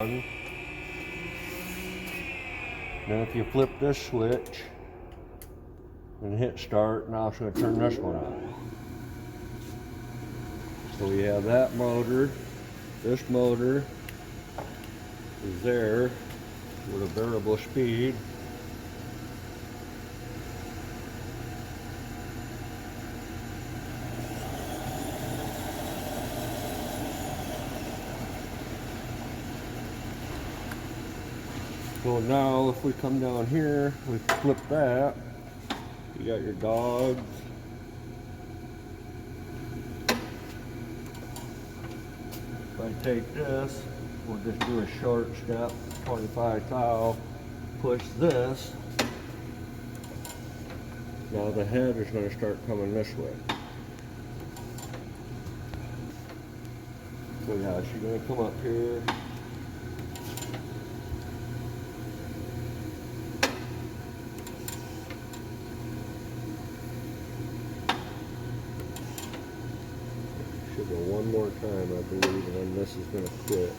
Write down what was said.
Now if you flip this switch and hit start, now it's going to turn this one on. So we have that motor. This motor is there with a variable speed. So now if we come down here, we flip that, you got your dogs. If I take this, we'll just do a short step, 25 thou, push this. Now the head is going to start coming this way. So yeah, she's going to come up here. Should go one more time, I believe, and then this is going to quit.